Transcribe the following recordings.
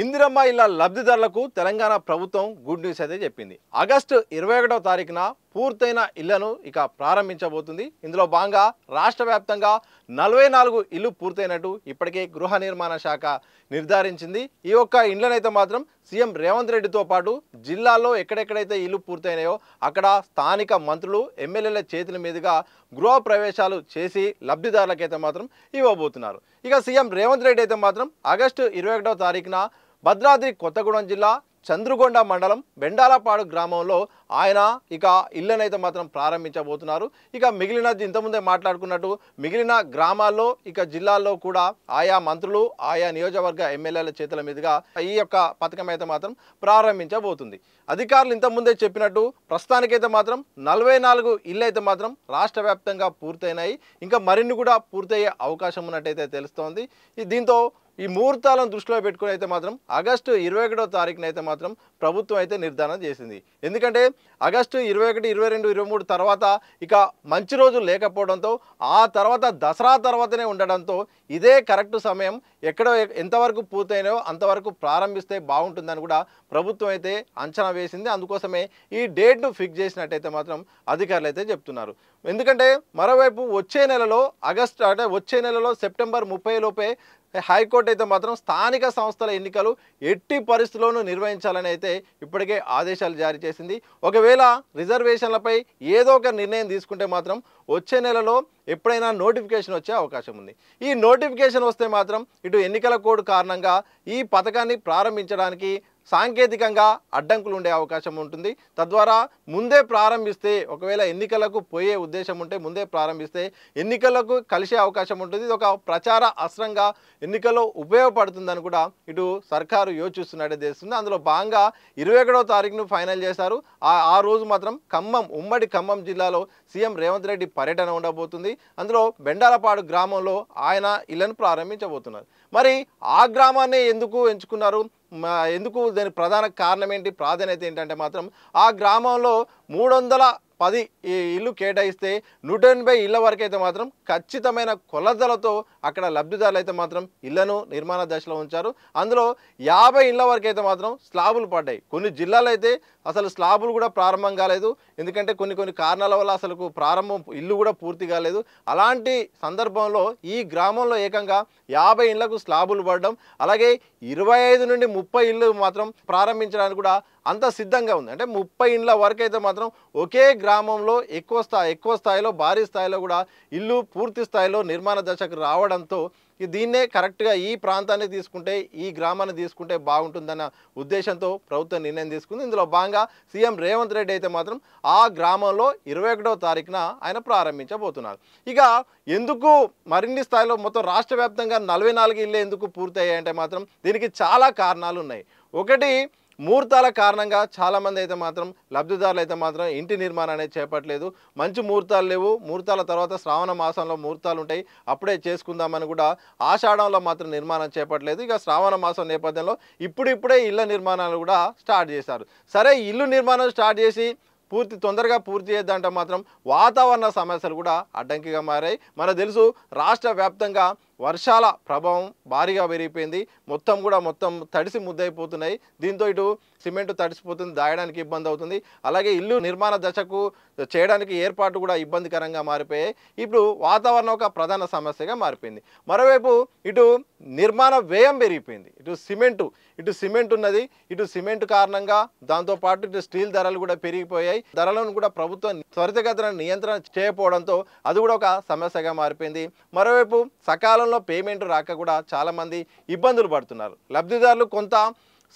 ఇందిరమ్మ ఇళ్ల లబ్ధిదారులకు తెలంగాణ ప్రభుత్వం గుడ్ న్యూస్ అయితే చెప్పింది. ఆగస్టు 21వ తారీఖున పూర్తయిన ఇళ్లను ఇక ప్రారంభించబోతుంది. ఇందులో భాగంగా రాష్ట్ర వ్యాప్తంగా 44 ఇళ్లు పూర్తయినట్టు ఇప్పటికే గృహ నిర్మాణ శాఖ నిర్ధారించింది. ఈ ఒక్క ఇళ్లనైతే మాత్రం సీఎం రేవంత్ రెడ్డితో పాటు జిల్లాల్లో ఎక్కడెక్కడైతే ఇల్లు పూర్తయినాయో అక్కడ స్థానిక మంత్రులు ఎమ్మెల్యేల చేతుల మీదుగా గృహ ప్రవేశాలు చేసి లబ్ధిదారులకైతే మాత్రం ఇవ్వబోతున్నారు. ఇక సీఎం రేవంత్ రెడ్డి అయితే మాత్రం ఆగస్టు 21వ తారీఖున భద్రాద్రి కొత్తగూడెం జిల్లా చంద్రుగొండ మండలం బెండాలపాడు గ్రామంలో ఆయన ఇక ఇళ్లనైతే మాత్రం ప్రారంభించబోతున్నారు. ఇక మిగిలిన ఇంతకుముందే మాట్లాడుకున్నట్టు మిగిలిన గ్రామాల్లో ఇక జిల్లాల్లో కూడా ఆయా మంత్రులు ఆయా నియోజకవర్గ ఎమ్మెల్యేల చేతుల మీదుగా ఈ యొక్క పథకం అయితే మాత్రం ప్రారంభించబోతుంది. అధికారులు ఇంతకుముందే చెప్పినట్టు ప్రస్తుతానికైతే మాత్రం 44 ఇళ్ళు అయితే మాత్రం రాష్ట్ర వ్యాప్తంగా పూర్తయినాయి. ఇంకా మరిన్ని కూడా పూర్తయ్యే అవకాశం ఉన్నట్టయితే తెలుస్తోంది. దీంతో ఈ ముహూర్తాలను దృష్టిలో పెట్టుకుని అయితే మాత్రం ఆగస్టు 21వ తారీఖున అయితే మాత్రం ప్రభుత్వం అయితే నిర్ధారణ చేసింది. ఎందుకంటే ఆగస్టు 21, 22, 23 తర్వాత ఇక మంచి రోజులు లేకపోవడంతో ఆ తర్వాత దసరా తర్వాతనే ఉండడంతో ఇదే కరెక్ట్ సమయం. ఎక్కడో ఎంతవరకు పూర్తయినాయో అంతవరకు ప్రారంభిస్తే బాగుంటుందని కూడా ప్రభుత్వం అయితే అంచనా వేసింది. అందుకోసమే ఈ డేట్ను ఫిక్స్ చేసినట్టయితే మాత్రం అధికారులు అయితే చెప్తున్నారు. ఎందుకంటే మరోవైపు వచ్చే నెలలో వచ్చే నెలలో సెప్టెంబర్ 30 లోపే హైకోర్టు అయితే మాత్రం స్థానిక సంస్థల ఎన్నికలు ఎట్టి పరిస్థితుల్లోనూ నిర్వహించాలని అయితే ఇప్పటికే ఆదేశాలు జారీ చేసింది. ఒకవేళ రిజర్వేషన్లపై ఏదో ఒక నిర్ణయం తీసుకుంటే మాత్రం వచ్చే నెలలో ఎప్పుడైనా నోటిఫికేషన్ వచ్చే అవకాశం ఉంది. ఈ నోటిఫికేషన్ వస్తే మాత్రం ఇటు ఎన్నికల కోడ్ కారణంగా ఈ పథకాన్ని ప్రారంభించడానికి సాంకేతికంగా అడ్డంకులు ఉండే అవకాశం ఉంటుంది. తద్వారా ముందే ప్రారంభిస్తే ఒకవేళ ఎన్నికలకు పోయే ఉద్దేశం ఉంటే ముందే ప్రారంభిస్తే ఎన్నికలకు కలిసే అవకాశం ఉంటుంది. ఇది ఒక ప్రచార అస్త్రంగా ఎన్నికల్లో ఉపయోగపడుతుందని కూడా ఇటు సర్కారు యోచిస్తున్నట్టే తెలుస్తుంది. అందులో భాగంగా 21వ తారీఖును ఫైనల్ చేశారు. ఆ రోజు మాత్రం ఉమ్మడి ఖమ్మం జిల్లాలో సీఎం రేవంత్ రెడ్డి పర్యటన ఉండబోతుంది. అందులో బెండాలపాడు గ్రామంలో ఆయన ఇళ్లను ప్రారంభించబోతున్నారు. మరి ఆ గ్రామాన్ని ఎందుకు ఎంచుకున్నారు, ఎందుకు దాని ప్రధాన కారణం ఏంటి, ప్రాధాన్యత ఏంటంటే మాత్రం ఆ గ్రామంలో 310 ఇల్లు కేటాయిస్తే 180 ఇళ్ల వరకు అయితే మాత్రం ఖచ్చితమైన కొలతలతో అక్కడ లబ్ధిదారులు అయితే మాత్రం ఇళ్లను నిర్మాణ దశలో ఉంచారు. అందులో 50 ఇళ్ల వరకు అయితే మాత్రం స్లాబులు పడ్డాయి. కొన్ని జిల్లాలో అయితే అసలు స్లాబులు కూడా ప్రారంభం కాలేదు. ఎందుకంటే కొన్ని కారణాల వల్ల అసలు ఇల్లు కూడా పూర్తి కాలేదు. అలాంటి సందర్భంలో ఈ గ్రామంలో ఏకంగా 50 ఇళ్లకు స్లాబులు పడడం, అలాగే 25 నుండి 30 ఇళ్ళు మాత్రం ప్రారంభించడానికి కూడా అంత సిద్ధంగా ఉంది. అంటే 30 ఇండ్ల వరకు అయితే మాత్రం ఒకే గ్రామంలో ఎక్కువ స్థాయిలో భారీ స్థాయిలో కూడా ఇల్లు పూర్తి స్థాయిలో నిర్మాణ దశకు రావడంతో దీన్నే కరెక్ట్గా ఈ ప్రాంతాన్ని తీసుకుంటే ఈ గ్రామాన్ని తీసుకుంటే బాగుంటుందన్న ఉద్దేశంతో ప్రభుత్వం నిర్ణయం తీసుకుంది. ఇందులో భాగంగా సీఎం రేవంత్ రెడ్డి అయితే మాత్రం ఆ గ్రామంలో 21వ తారీఖున ఆయన ప్రారంభించబోతున్నారు. ఇక ఎందుకు మరిన్ని స్థాయిలో మొత్తం రాష్ట్ర వ్యాప్తంగా 44 ఇళ్ళు ఎందుకు పూర్తయ్యాయంటే మాత్రం దీనికి చాలా కారణాలు ఉన్నాయి. ఒకటి, ముహూర్తాల కారణంగా చాలామంది అయితే మాత్రం లబ్ధిదారులు అయితే మాత్రం ఇంటి నిర్మాణం అనేది చేపట్టలేదు. మంచి ముహూర్తాలు లేవు. ముహూర్తాల తర్వాత శ్రావణ మాసంలో ముహూర్తాలు ఉంటాయి, అప్పుడే చేసుకుందామని కూడా ఆషాఢంలో మాత్రం నిర్మాణం చేపట్టలేదు. ఇక శ్రావణ మాసం నేపథ్యంలో ఇప్పుడే ఇళ్ల నిర్మాణాలు కూడా స్టార్ట్ చేశారు. సరే, ఇల్లు నిర్మాణం స్టార్ట్ చేసి తొందరగా పూర్తి చేద్దంటే మాత్రం వాతావరణ సమస్యలు కూడా అడ్డంకిగా మారాయి. మనకు తెలుసు, రాష్ట్ర వ్యాప్తంగా వర్షాల ప్రభావం భారీగా పెరిగిపోయింది. మొత్తం తడిసి ముద్దయిపోతున్నాయి. దీంతో ఇటు సిమెంట్ తడిసిపోతుంది, దాయడానికి ఇబ్బంది అవుతుంది. అలాగే ఇల్లు నిర్మాణ దశకు చేయడానికి ఏర్పాటు కూడా ఇబ్బందికరంగా మారిపోయాయి. ఇప్పుడు వాతావరణం ఒక ప్రధాన సమస్యగా మారిపోయింది. మరోవైపు ఇటు నిర్మాణ వ్యయం పెరిగిపోయింది. ఇటు సిమెంట్ ఉన్నది. ఇటు సిమెంట్ కారణంగా దాంతోపాటు ఇటు స్టీల్ ధరలు కూడా పెరిగిపోయాయి. ధరలను కూడా ప్రభుత్వం త్వరితగతిన నియంత్రణ చేయకపోవడంతో అది కూడా ఒక సమస్యగా మారిపోయింది. మరోవైపు సకాలంలో పేమెంట్ రాక కూడా చాలామంది ఇబ్బందులు పడుతున్నారు. లబ్ధిదారులు కొంత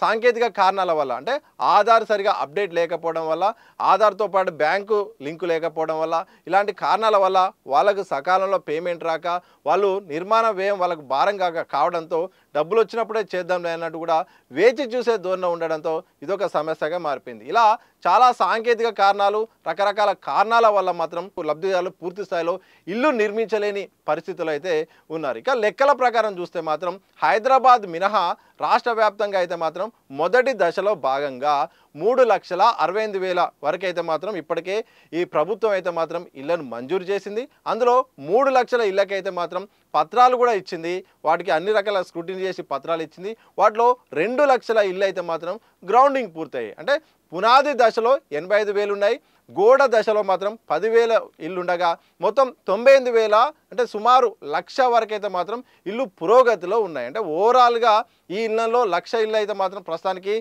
సాంకేతిక కారణాల వల్ల, అంటే ఆధార్ సరిగా అప్డేట్ లేకపోవడం వల్ల, ఆధార్తో పాటు బ్యాంకు లింకు లేకపోవడం వల్ల, ఇలాంటి కారణాల వల్ల వాళ్ళకు సకాలంలో పేమెంట్ రాక వాళ్ళు నిర్మాణ వ్యయం వాళ్ళకు భారంగా కావడంతో డబ్బులు వచ్చినప్పుడే చేద్దాం అన్నట్టు కూడా వేచి చూసే ధోరణి ఉండడంతో ఇదొక సమస్యగా మారిపోయింది. ఇలా చాలా సాంకేతిక కారణాలు, రకరకాల కారణాల వల్ల మాత్రం లబ్ధిదారులు పూర్తి స్థాయిలో ఇల్లు నిర్మించలేని పరిస్థితులు అయితే ఉన్నారు. ఇక లెక్కల ప్రకారం చూస్తే మాత్రం హైదరాబాద్ మినహా రాష్ట్ర వ్యాప్తంగా అయితే మాత్రం మొదటి దశలో భాగంగా 3,68,000 వరకు అయితే మాత్రం ఇప్పటికే ఈ ప్రభుత్వం అయితే మాత్రం ఇళ్లను మంజూరు చేసింది. అందులో 3 లక్షల ఇళ్లకైతే మాత్రం పత్రాలు కూడా ఇచ్చింది. వాటికి అన్ని రకాల స్క్రూటినీ చేసి పత్రాలు ఇచ్చింది. వాటిలో 2 లక్షల ఇళ్ళు అయితే మాత్రం గ్రౌండింగ్ పూర్తయ్యాయి. అంటే పునాది దశలో 85,000 ఉన్నాయి. గోడ దశలో మాత్రం 10,000 ఇళ్ళు ఉండగా మొత్తం 98,000 అంటే సుమారు 1,00,000 వరకు అయితే మాత్రం ఇల్లు పురోగతిలో ఉన్నాయి. అంటే ఓవరాల్గా ఈ ఇళ్లలో 1,00,000 ఇళ్ళు అయితే మాత్రం ప్రస్తుతానికి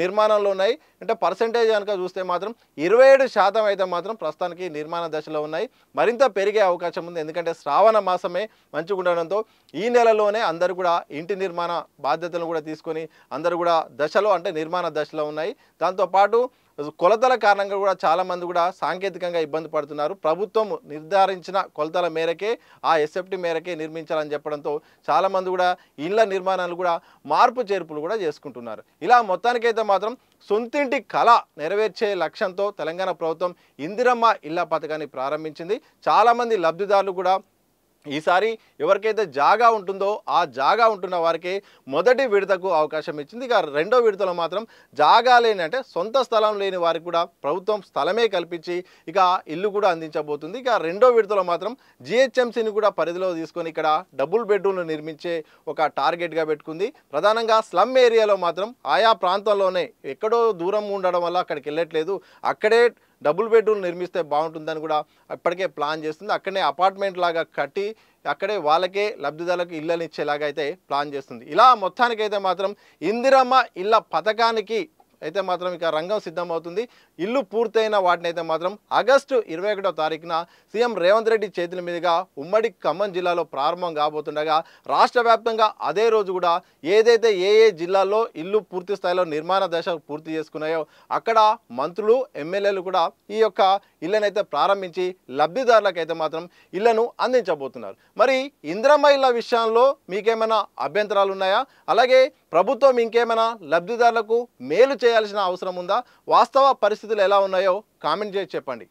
నిర్మాణంలో ఉన్నాయి. అంటే పర్సెంటేజ్ కనుక చూస్తే మాత్రం 27% అయితే మాత్రం ప్రస్తుతానికి నిర్మాణ దశలో ఉన్నాయి. మరింత పెరిగే అవకాశం ఉంది. ఎందుకంటే శ్రావణ మాసమే మంచిగా ఉండడంతో ఈ నెలలోనే అందరూ కూడా ఇంటి నిర్మాణ బాధ్యతలను కూడా తీసుకొని అందరూ కూడా దశలో అంటే నిర్మాణ దశలో ఉన్నాయి. దాంతోపాటు కొలతల కారణంగా కూడా చాలామంది కూడా సాంకేతికంగా ఇబ్బంది పడుతున్నారు. ప్రభుత్వం నిర్ధారించిన కొలతల మేరకే ఆ ఎస్ఎఫ్టీ మేరకే నిర్మించాలని చెప్పడంతో చాలామంది కూడా ఇళ్ల నిర్మాణాలు కూడా మార్పు చేర్పులు కూడా చేసుకుంటున్నారు. ఇలా మొత్తానికైతే మాత్రం సొంతింటి కళ నెరవేర్చే లక్ష్యంతో తెలంగాణ ప్రభుత్వం ఇందిరమ్మ ఇళ్ల పథకాన్ని ప్రారంభించింది. చాలామంది లబ్ధిదారులు కూడా ఈసారి ఎవరికైతే జాగా ఉంటుందో ఆ జాగా ఉంటున్న వారికి మొదటి విడతకు అవకాశం ఇచ్చింది. ఇక రెండో విడతలో మాత్రం జాగా లేని అంటే సొంత స్థలం లేని వారికి కూడా ప్రభుత్వం స్థలమే కల్పించి ఇక ఇల్లు కూడా అందించబోతుంది. ఇక రెండో విడతలో మాత్రం జిహెచ్ఎంసీని కూడా పరిధిలో తీసుకొని ఇక్కడ డబుల్ బెడ్రూమ్లు నిర్మించే ఒక టార్గెట్గా పెట్టుకుంది. ప్రధానంగా స్లమ్ ఏరియాలో మాత్రం ఆయా ప్రాంతంలోనే ఎక్కడో దూరం ఉండడం వల్ల అక్కడికి వెళ్ళట్లేదు. అక్కడే డబుల్ బెడ్రూమ్ నిర్మిస్తే బాగుంటుందని కూడా ఇప్పటికే ప్లాన్ చేస్తుంది. అక్కడనే అపార్ట్మెంట్ లాగా కట్టి అక్కడే వాళ్ళకే లబ్ధిదారులకు ఇళ్ళని ఇచ్చేలాగా అయితే ప్లాన్ చేస్తుంది. ఇలా మొత్తానికైతే మాత్రం ఇందిరమ్మ ఇళ్ళ పథకానికి అయితే మాత్రం ఇక రంగం సిద్ధమవుతుంది. ఇల్లు పూర్తయిన వాటిని అయితే మాత్రం ఆగస్టు 21వ తారీఖున సీఎం రేవంత్ రెడ్డి చేతుల మీదుగా ఉమ్మడి ఖమ్మం జిల్లాలో ప్రారంభం కాబోతుండగా రాష్ట్ర వ్యాప్తంగా అదే రోజు కూడా ఏదైతే ఏ జిల్లాల్లో ఇల్లు పూర్తి స్థాయిలో నిర్మాణ దశ పూర్తి చేసుకున్నాయో అక్కడ మంత్రులు ఎమ్మెల్యేలు కూడా ఈ యొక్క ఇళ్లనైతే ప్రారంభించి లబ్ధిదారులకైతే మాత్రం ఇళ్లను అందించబోతున్నారు. మరి ఇందిరమ్మ ఇళ్ల విషయంలో మీకేమైనా అభ్యంతరాలు ఉన్నాయా? అలాగే ప్రభుత్వం ఇంకేమైనా లబ్ధిదారులకు మేలు చేయాల్సిన అవసరం ఉందా? వాస్తవ పరిస్థితులు ఎలా ఉన్నాయో కామెంట్ చేసి చెప్పండి.